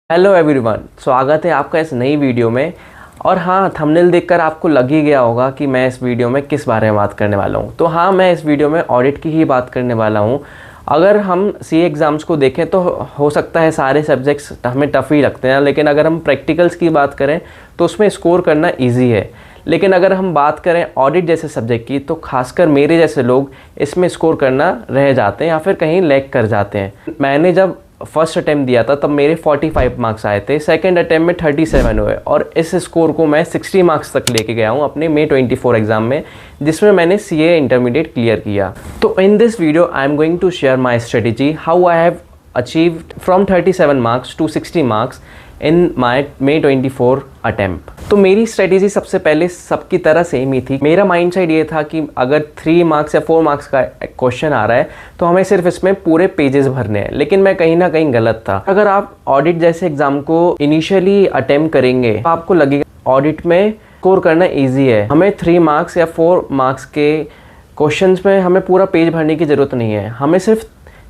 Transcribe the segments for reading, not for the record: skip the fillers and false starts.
Hello everyone, स्वागत है आपका इस नई वीडियो में। और हाँ, थंबनेल देखकर आपको लग ही गया होगा कि मैं इस वीडियो में किस बारे में बात करने वाला हूँ। तो हाँ, मैं इस वीडियो में ऑडिट की ही बात करने वाला हूँ। अगर हम सीए एग्ज़ाम्स को देखें तो हो सकता है सारे सब्जेक्ट्स हमें टफ़ ही लगते हैं, लेकिन अगर हम प्रैक्टिकल्स की बात करें तो उसमें स्कोर करना ईजी है। लेकिन अगर हम बात करें ऑडिट जैसे सब्जेक्ट की, तो खासकर मेरे जैसे लोग इसमें स्कोर करना रह जाते हैं या फिर कहीं लैग कर जाते हैं। मैंने जब फर्स्ट अटैम्प्ट दिया था तब मेरे 45 मार्क्स आए थे, सेकंड अटैम्प्ट में 37 हुए और इस स्कोर को मैं 60 मार्क्स तक लेके गया हूँ अपने May 24 एग्ज़ाम में, जिसमें मैंने CA इंटरमीडिएट क्लियर किया। तो in this video I am going to share my strategy how I have achieved from 37 marks to 60 marks in my May 24 attempt. तो मेरी स्ट्रेटेजी सबसे पहले सबकी तरह सेम ही थी। मेरा माइंडसेट ये था कि अगर 3 मार्क्स या 4 मार्क्स का क्वेश्चन आ रहा है तो हमें सिर्फ इसमें पूरे पेजेस भरने हैं, लेकिन मैं कहीं ना कहीं गलत था। अगर आप ऑडिट जैसे एग्जाम को इनिशियली अटेम्प्ट करेंगे तो आपको लगेगा ऑडिट में स्कोर करना ईजी है, हमें 3 मार्क्स या 4 मार्क्स के क्वेश्चन में हमें पूरा पेज भरने की ज़रूरत नहीं है, हमें सिर्फ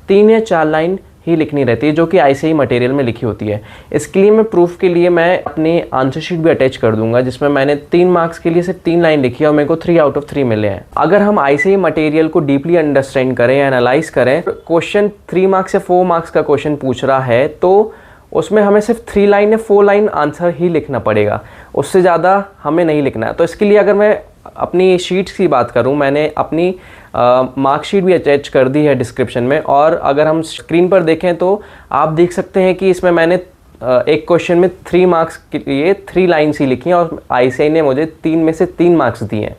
3 या 4 लाइन ही लिखनी रहती है जो कि ICAI मटेरियल में लिखी होती है। इसके लिए मैं प्रूफ के लिए मैं अपनी आंसर शीट भी अटैच कर दूंगा, जिसमें मैंने 3 मार्क्स के लिए सिर्फ 3 लाइन लिखी है और मेरे को 3 आउट ऑफ 3 मिले हैं। अगर हम ICAI मटेरियल को डीपली अंडरस्टैंड करें या एनालाइज करें, क्वेश्चन 3 मार्क्स या 4 मार्क्स का क्वेश्चन पूछ रहा है तो उसमें हमें सिर्फ 3 लाइन या 4 लाइन आंसर ही लिखना पड़ेगा, उससे ज़्यादा हमें नहीं लिखना है। तो इसके लिए अगर मैं अपनी शीट्स की बात करूं, मैंने अपनी मार्कशीट भी अटैच कर दी है डिस्क्रिप्शन में, और अगर हम स्क्रीन पर देखें तो आप देख सकते हैं कि इसमें मैंने एक क्वेश्चन में 3 मार्क्स के लिए 3 लाइन्स ही लिखी हैं और ICAI ने मुझे 3 में से 3 मार्क्स दिए हैं।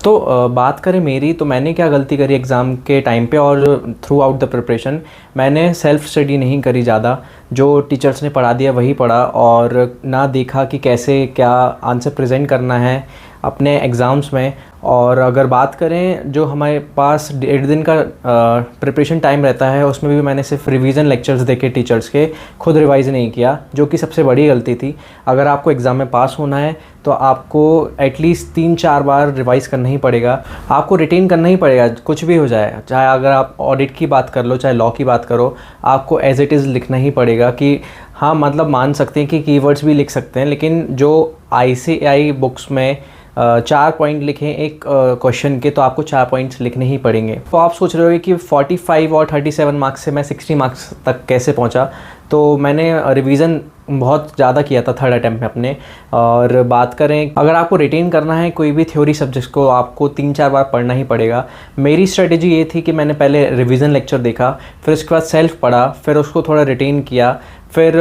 तो बात करें मेरी, तो मैंने क्या गलती करी एग्ज़ाम के टाइम पे और थ्रू आउट द प्रिपरेशन, मैंने सेल्फ स्टडी नहीं करी ज़्यादा। जो टीचर्स ने पढ़ा दिया वही पढ़ा और ना देखा कि कैसे क्या आंसर प्रेजेंट करना है अपने एग्ज़ाम्स में। और अगर बात करें जो हमारे पास 1.5 दिन का प्रिपरेशन टाइम रहता है, उसमें भी मैंने सिर्फ रिवीजन लेक्चर्स देखे टीचर्स के, खुद रिवाइज नहीं किया, जो कि सबसे बड़ी गलती थी। अगर आपको एग्ज़ाम में पास होना है तो आपको एटलीस्ट 3-4 बार रिवाइज़ करना ही पड़ेगा, आपको रिटेन करना ही पड़ेगा, कुछ भी हो जाए। चाहे अगर आप ऑडिट की बात कर लो, चाहे लॉ की बात करो, आपको एज इट इज़ लिखना ही पड़ेगा। कि हाँ, मतलब मान सकते हैं कि कीवर्ड्स भी लिख सकते हैं, लेकिन जो ICAI बुक्स में 4 पॉइंट लिखे एक क्वेश्चन के, तो आपको 4 पॉइंट्स लिखने ही पड़ेंगे। तो आप सोच रहे हो कि 45 और 37 मार्क्स से मैं 60 मार्क्स तक कैसे पहुंचा। तो मैंने रिवीजन बहुत ज़्यादा किया था थर्ड अटैम्प्ट में अपने। और बात करें, अगर आपको रिटेन करना है कोई भी थ्योरी सब्जेक्ट को, आपको 3-4 बार पढ़ना ही पड़ेगा। मेरी स्ट्रेटेजी ये थी कि मैंने पहले रिवीजन लेक्चर देखा, फिर उसके बाद सेल्फ पढ़ा, फिर उसको थोड़ा रिटेन किया, फिर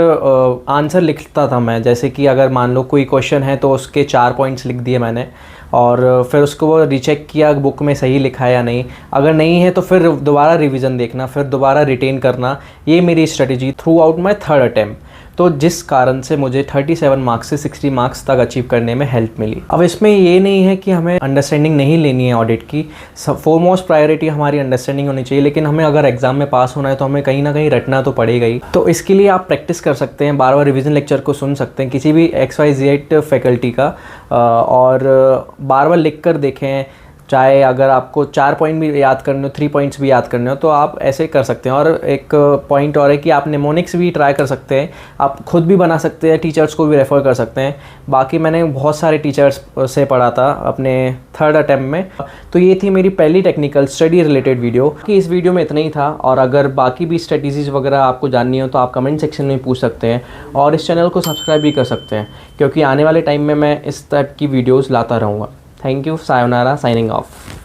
आंसर लिखता था मैं। जैसे कि अगर मान लो कोई क्वेश्चन है तो उसके 4 पॉइंट्स लिख दिए मैंने, और फिर उसको वो रीचेक किया बुक में सही लिखा है या नहीं। अगर नहीं है तो फिर दोबारा रिवीजन देखना, फिर दोबारा रिटेन करना। ये मेरी strategy through out my third attempt, तो जिस कारण से मुझे 37 मार्क्स से 60 मार्क्स तक अचीव करने में हेल्प मिली। अब इसमें ये नहीं है कि हमें अंडरस्टैंडिंग नहीं लेनी है ऑडिट की, फोरमोस्ट प्रायोरिटी हमारी अंडरस्टैंडिंग होनी चाहिए। लेकिन हमें अगर एग्जाम में पास होना है तो हमें कहीं ना कहीं रटना तो पड़ेगा ही। तो इसके लिए आप प्रैक्टिस कर सकते हैं, बार बार रिवीजन लेक्चर को सुन सकते हैं किसी भी XYZ फैकल्टी का, और बार बार लिख कर देखें। चाहे अगर आपको 4 पॉइंट भी याद करने हो, 3 पॉइंट्स भी याद करने हो, तो आप ऐसे कर सकते हैं। और एक पॉइंट और है कि आप निमोनिक्स भी ट्राई कर सकते हैं, आप खुद भी बना सकते हैं, टीचर्स को भी रेफ़र कर सकते हैं। बाकी मैंने बहुत सारे टीचर्स से पढ़ा था अपने थर्ड अटैम्प्ट में। तो ये थी मेरी पहली टेक्निकल स्टडी रिलेटेड वीडियो। कि इस वीडियो में इतना ही था, और अगर बाकी भी स्ट्रेटेजीज़ वगैरह आपको जाननी हो तो आप कमेंट सेक्शन में पूछ सकते हैं, और इस चैनल को सब्सक्राइब भी कर सकते हैं, क्योंकि आने वाले टाइम में मैं इस टाइप की वीडियोज़ लाता रहूँगा। Thank you, sayonara, signing off.